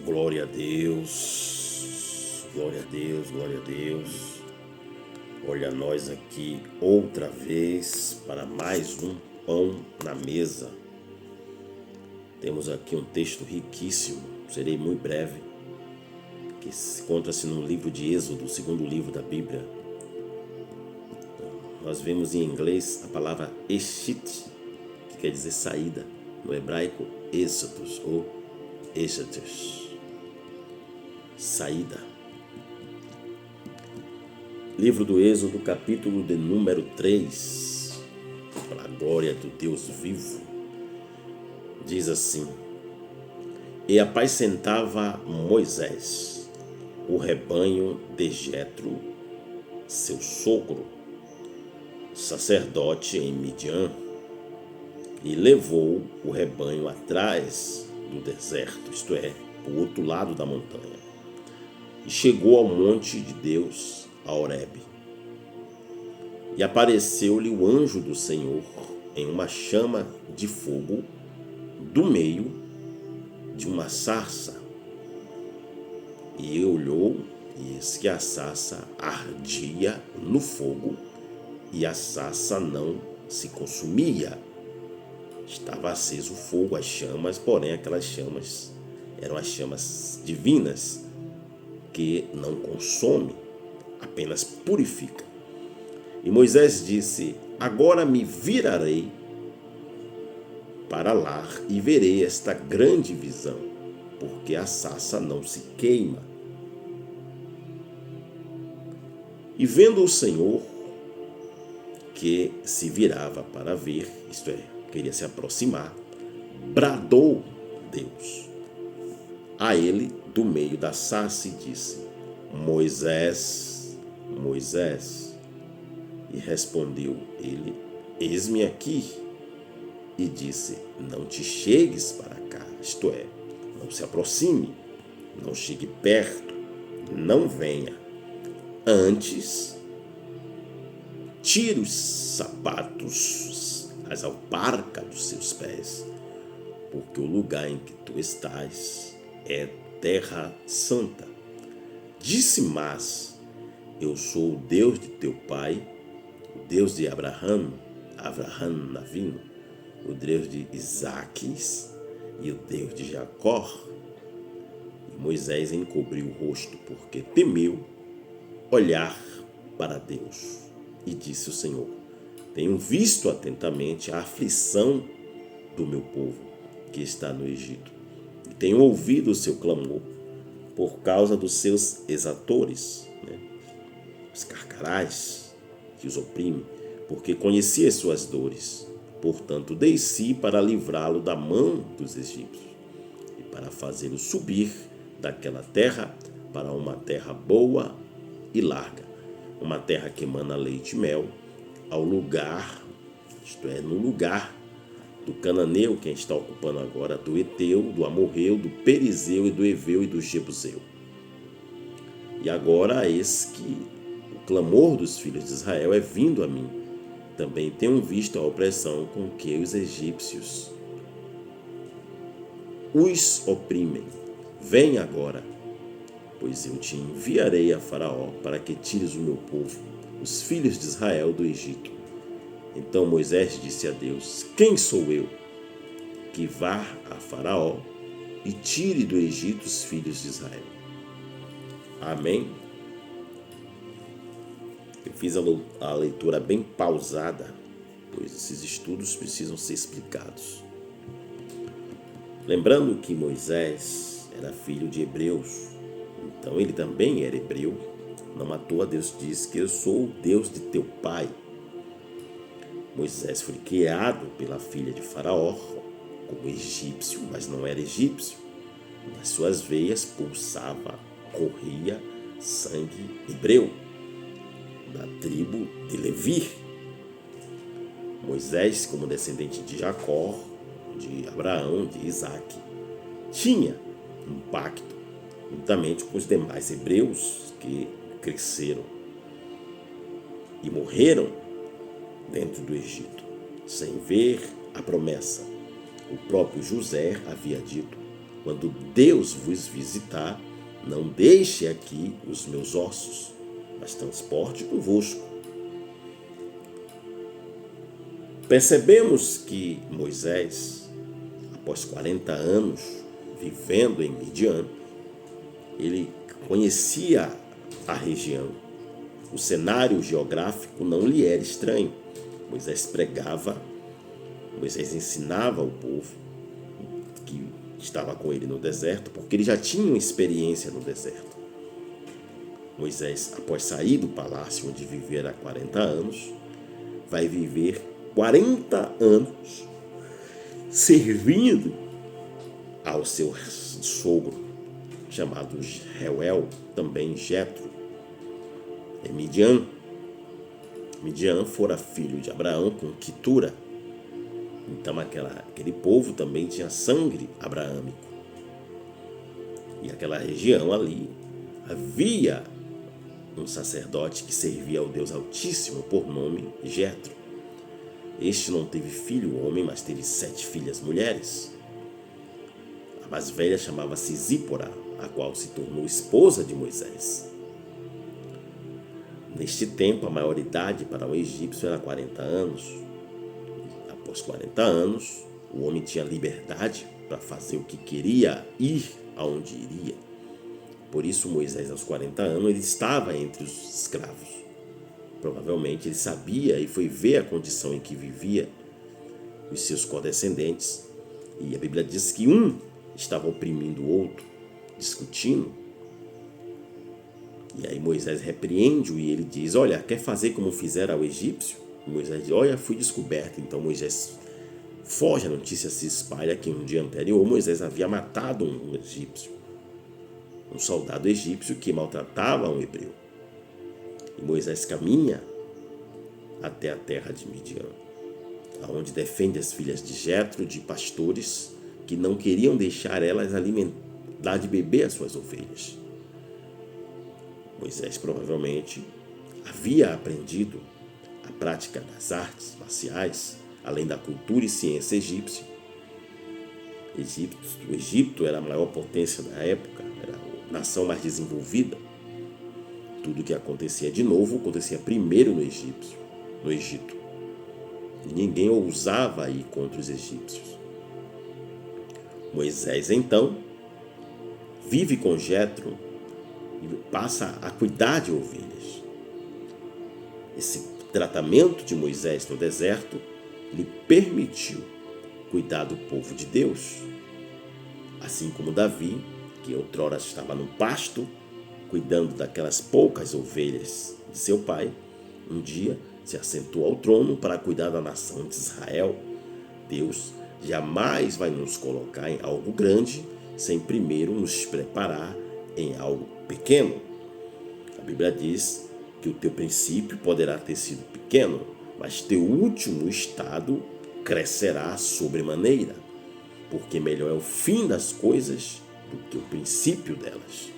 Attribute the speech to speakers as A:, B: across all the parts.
A: Glória a Deus, glória a Deus, glória a Deus. Olha nós aqui outra vez para mais um pão na mesa. Temos aqui um texto riquíssimo, serei muito breve, que encontra-se no livro de Êxodo, o segundo livro da Bíblia. Nós vemos em inglês a palavra Eshit, que quer dizer saída, no hebraico Êxodos ou Êxodos. Saída. Livro do Êxodo, capítulo de número 3. Para a glória do Deus vivo. Diz assim: E apacentava Moisés o rebanho de Jetro, seu sogro, sacerdote em Midian, e levou o rebanho atrás do deserto, isto é, para o outro lado da montanha. E chegou ao monte de Deus, a Horebe. E apareceu-lhe o anjo do Senhor em uma chama de fogo do meio de uma sarça. E olhou, e eis que a sarça ardia no fogo, e a sarça não se consumia. Estava aceso o fogo, as chamas, porém aquelas chamas eram as chamas divinas, que não consome, apenas purifica. E Moisés disse: Agora me virarei para lá e verei esta grande visão, porque a sarça não se queima. E vendo o Senhor que se virava para ver, isto é, queria se aproximar, bradou Deus a ele do meio da sarça e disse: Moisés, Moisés. E respondeu ele: Eis-me aqui. E disse: Não te chegues para cá, isto é, não se aproxime, não chegue perto, não venha. Antes, tire os sapatos, as alparcas dos seus pés, porque o lugar em que tu estás é terra santa. Disse: Mas eu sou o Deus de teu pai, o Deus de Abraão Avino, o Deus de Isaques e o Deus de Jacó. E Moisés encobriu o rosto, porque temeu olhar para Deus. E disse o Senhor: Tenho visto atentamente a aflição do meu povo que está no Egito, e tenho ouvido o seu clamor por causa dos seus exatores, os carcarás que os oprimem, porque conheci as suas dores. Portanto, desci para livrá-lo da mão dos egípcios e para fazê-lo subir daquela terra para uma terra boa e larga, uma terra que emana leite e mel, ao lugar, isto é, no lugar do cananeu, quem está ocupando agora, do Eteu, do Amorreu, do Perizeu e do Eveu e do Jebuseu. E agora eis que o clamor dos filhos de Israel é vindo a mim. Também tenho visto a opressão com que os egípcios os oprimem. Vem agora, pois eu te enviarei a Faraó para que tires o meu povo, os filhos de Israel, do Egito. Então Moisés disse a Deus: Quem sou eu que vá a Faraó e tire do Egito os filhos de Israel? Amém? Eu fiz a leitura bem pausada, pois esses estudos precisam ser explicados. Lembrando que Moisés era filho de hebreus, então ele também era hebreu. Não à toa Deus diz que eu sou o Deus de teu pai. Moisés foi criado pela filha de Faraó como egípcio, mas não era egípcio. Nas suas veias corria sangue hebreu, da tribo de Levi. Moisés, como descendente de Jacó, de Abraão, de Isaque, tinha um pacto juntamente com os demais hebreus que cresceram e morreram dentro do Egito, sem ver a promessa. O próprio José havia dito: quando Deus vos visitar, não deixe aqui os meus ossos, mas transporte convosco. Percebemos que Moisés, após 40 anos vivendo em Midian, ele conhecia a região. O cenário geográfico não lhe era estranho. Moisés pregava, Moisés ensinava o povo que estava com ele no deserto, porque ele já tinha uma experiência no deserto. Moisés, após sair do palácio onde vivera há 40 anos, vai viver 40 anos servindo ao seu sogro, chamado Reuel, também Jetro, em Midian. Midian fora filho de Abraão com Quetura. Então aquele povo também tinha sangue abraâmico. E aquela região ali havia um sacerdote que servia ao Deus Altíssimo por nome Jetro. Este não teve filho homem, mas teve 7 filhas mulheres. A mais velha chamava-se Zípora, a qual se tornou esposa de Moisés. Neste tempo, a maioridade para o egípcio era 40 anos. Após 40 anos, o homem tinha liberdade para fazer o que queria, ir aonde iria. Por isso, Moisés, aos 40 anos, ele estava entre os escravos. Provavelmente ele sabia e foi ver a condição em que vivia os seus condescendentes. E a Bíblia diz que um estava oprimindo o outro, discutindo. E aí Moisés repreende-o e ele diz: olha, quer fazer como fizeram ao egípcio? E Moisés diz: olha, fui descoberto. Então Moisés foge, a notícia se espalha que no dia anterior Moisés havia matado um egípcio, um soldado egípcio que maltratava um hebreu. E Moisés caminha até a terra de Midian, aonde defende as filhas de Jetro de pastores que não queriam deixar elas dar de beber as suas ovelhas. Moisés provavelmente havia aprendido a prática das artes marciais, além da cultura e ciência egípcia. O Egito era a maior potência da época, era a nação mais desenvolvida. Tudo que acontecia de novo acontecia primeiro no Egito. E ninguém ousava ir contra os egípcios. Moisés, então, vive com Jetro e passa a cuidar de ovelhas. Esse tratamento de Moisés no deserto lhe permitiu cuidar do povo de Deus. Assim como Davi, que outrora estava no pasto, cuidando daquelas poucas ovelhas de seu pai, um dia se assentou ao trono para cuidar da nação de Israel. Deus jamais vai nos colocar em algo grande sem primeiro nos preparar em algo pequeno. A Bíblia diz que o teu princípio poderá ter sido pequeno, mas teu último estado crescerá sobremaneira, porque melhor é o fim das coisas do que o princípio delas.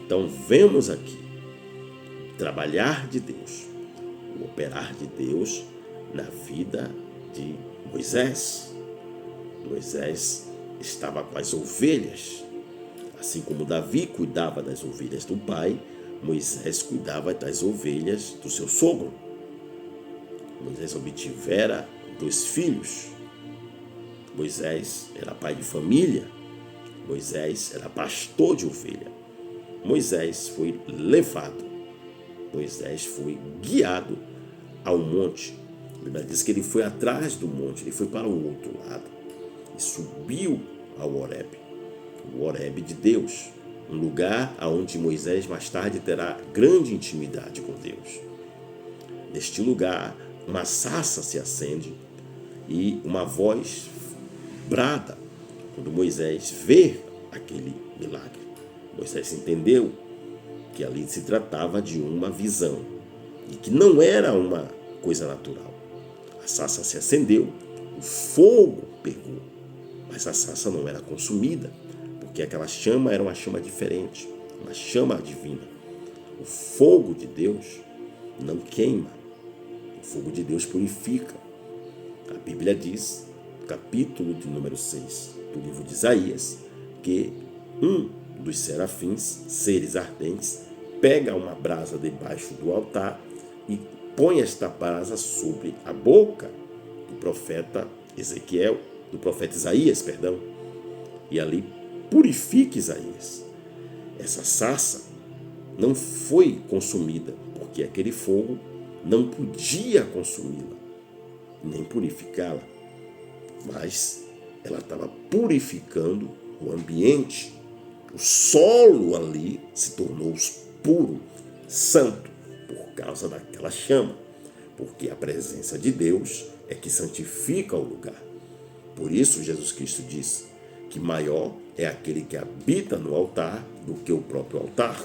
A: Então vemos aqui o trabalhar de Deus, o operar de Deus na vida de Moisés. Moisés estava com as ovelhas. Assim como Davi cuidava das ovelhas do pai, Moisés cuidava das ovelhas do seu sogro. Moisés obtivera 2 filhos. Moisés era pai de família. Moisés era pastor de ovelha. Moisés foi levado. Moisés foi guiado ao monte. A Bíblia diz que ele foi atrás do monte, ele foi para o outro lado e subiu ao Horebe, o Horebe de Deus, um lugar aonde Moisés mais tarde terá grande intimidade com Deus. Neste lugar, uma sarça se acende e uma voz brada quando Moisés vê aquele milagre. Moisés entendeu que ali se tratava de uma visão e que não era uma coisa natural. A sarça se acendeu, o fogo pegou, mas a sarça não era consumida, porque aquela chama era uma chama diferente, uma chama divina. O fogo de Deus não queima, o fogo de Deus purifica. A Bíblia diz, no capítulo de número 6 do livro de Isaías, que um dos serafins, seres ardentes, pega uma brasa debaixo do altar e põe esta brasa sobre a boca do profeta Isaías, e ali purifica Isaías. Essa sarça não foi consumida, porque aquele fogo não podia consumi-la, nem purificá-la, mas ela estava purificando o ambiente. O solo ali se tornou puro, santo, por causa daquela chama, porque a presença de Deus é que santifica o lugar. Por isso Jesus Cristo diz que maior é aquele que habita no altar do que o próprio altar.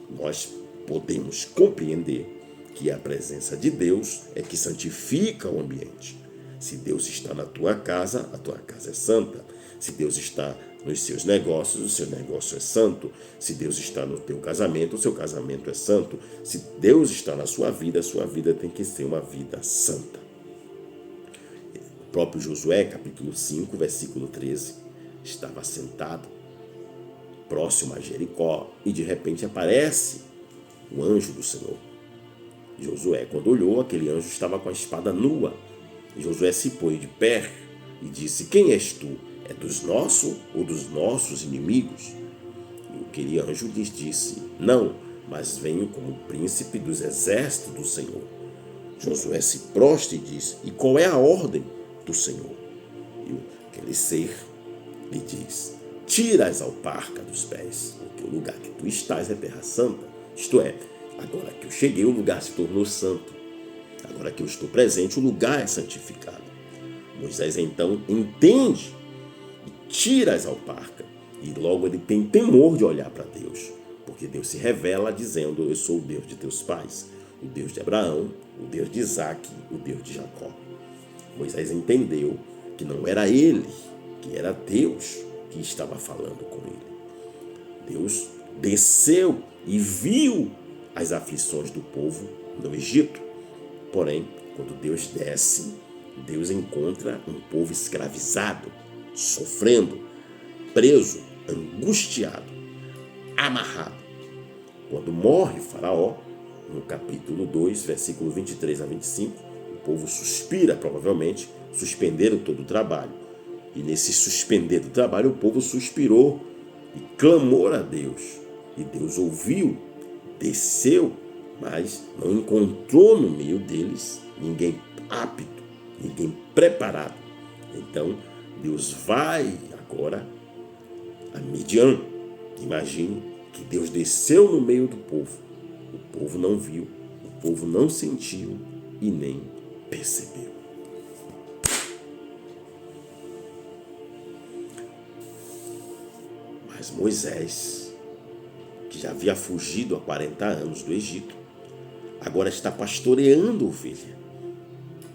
A: Nós podemos compreender que a presença de Deus é que santifica o ambiente. Se Deus está na tua casa, a tua casa é santa. Se Deus está nos seus negócios, o seu negócio é santo. Se Deus está no teu casamento, o seu casamento é santo. Se Deus está na sua vida, a sua vida tem que ser uma vida santa. O próprio Josué, capítulo 5, versículo 13, estava sentado próximo a Jericó e de repente aparece o anjo do Senhor. Josué, quando olhou, aquele anjo estava com a espada nua. E Josué se pôs de pé e disse: quem és tu? É dos nossos ou dos nossos inimigos? E aquele anjo lhes disse: não, mas venho como príncipe dos exércitos do Senhor. Josué se prostra e diz: e qual é a ordem do Senhor? E aquele ser lhe diz: tira as alparcas dos pés, porque o lugar que tu estás é terra santa. Isto é, agora que eu cheguei, o lugar se tornou santo. Agora que eu estou presente, o lugar é santificado. Moisés então entende e tira as alparcas. E logo ele tem temor de olhar para Deus, porque Deus se revela dizendo: eu sou o Deus de teus pais, o Deus de Abraão, o Deus de Isaque, o Deus de Jacó. Moisés entendeu que não era ele, que era Deus que estava falando com ele. Deus desceu e viu as aflições do povo no Egito. Porém, quando Deus desce, Deus encontra um povo escravizado, sofrendo, preso, angustiado, amarrado. Quando morre Faraó, no capítulo 2, versículo 23 a 25, o povo suspira, provavelmente, suspenderam todo o trabalho. E nesse suspender do trabalho, o povo suspirou e clamou a Deus. E Deus ouviu, desceu, mas não encontrou no meio deles ninguém apto, ninguém preparado. Então, Deus vai agora a Midian. Imagine que Deus desceu no meio do povo. O povo não viu, o povo não sentiu e nem percebeu. Mas Moisés, que já havia fugido há 40 anos do Egito, agora está pastoreando ovelha.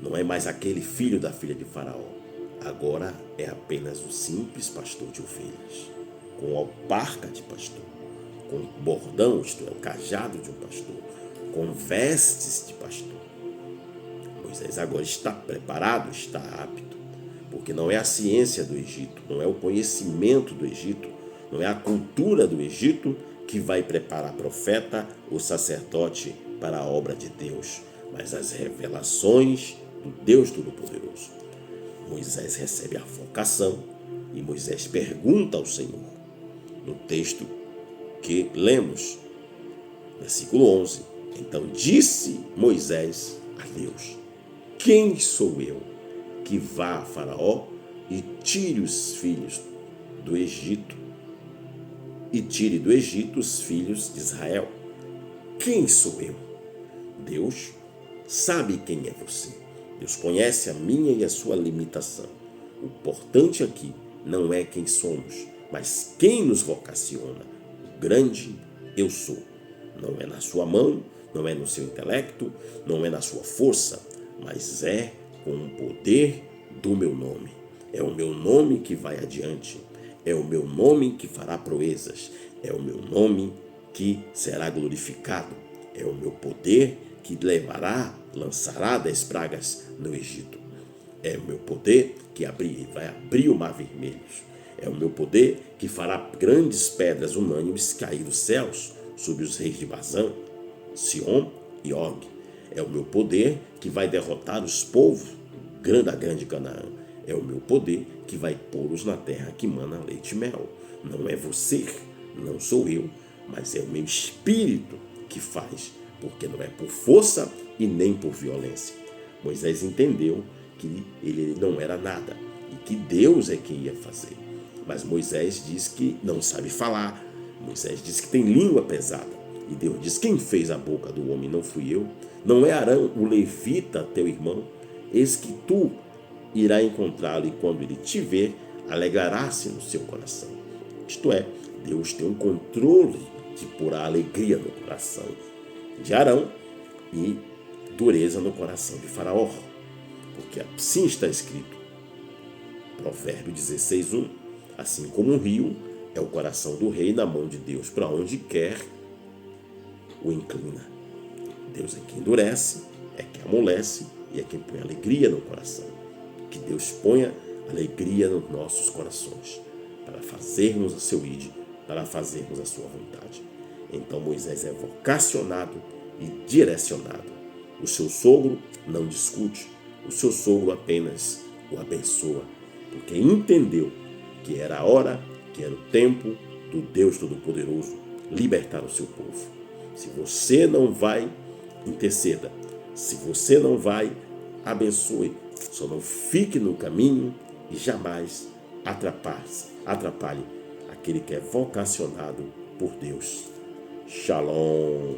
A: Não é mais aquele filho da filha de Faraó. Agora é apenas um simples pastor de ovelhas, com alparca de pastor, com bordão, isto é, o cajado de um pastor, com vestes de pastor. Moisés agora está preparado, está apto, porque não é a ciência do Egito, não é o conhecimento do Egito, não é a cultura do Egito que vai preparar profeta ou sacerdote para a obra de Deus, mas as revelações do Deus Todo-Poderoso. Moisés recebe a vocação e Moisés pergunta ao Senhor, no texto que lemos, versículo 11. Então disse Moisés a Deus: quem sou eu que vá a Faraó e tire os filhos do Egito e tire do Egito os filhos de Israel? Quem sou eu? Deus sabe quem é você. Deus conhece a minha e a sua limitação. O importante aqui não é quem somos, mas quem nos vocaciona. O grande eu sou. Não é na sua mão, não é no seu intelecto, não é na sua força, mas é com o poder do meu nome. É o meu nome que vai adiante. É o meu nome que fará proezas. É o meu nome que será glorificado. É o meu poder que lançará 10 pragas no Egito. É o meu poder que vai abrir o mar vermelho. É o meu poder que fará grandes pedras unânimes cair dos céus sobre os reis de Bazã, Sion e Og. É o meu poder que vai derrotar os povos da grande Canaã. É o meu poder que vai pô-los na terra que mana leite e mel. Não é você, não sou eu, mas é o meu espírito que faz, porque não é por força e nem por violência. Moisés entendeu que ele não era nada e que Deus é quem ia fazer. Mas Moisés diz que não sabe falar. Moisés diz que tem língua pesada. E Deus diz: quem fez a boca do homem não fui eu? Não é Arão, o levita, teu irmão? Eis que tu irá encontrá-lo, e quando ele te ver, alegrará-se no seu coração. Isto é, Deus tem um controle de pôr a alegria no coração de Arão e dureza no coração de Faraó. Porque assim está escrito, Provérbio 16:1. Assim como um rio é o coração do rei na mão de Deus, para onde quer o inclina. Deus é quem endurece, é quem amolece e é quem põe alegria no coração. Que Deus ponha alegria nos nossos corações, para fazermos o seu ide, para fazermos a sua vontade. Então Moisés é vocacionado e direcionado. O seu sogro não discute, o seu sogro apenas o abençoa, porque entendeu que era a hora, que era o tempo do Deus Todo-Poderoso libertar o seu povo. Se você não vai, interceda. Se você não vai, abençoe. Só não fique no caminho e jamais atrapalhe aquele que é vocacionado por Deus. Shalom.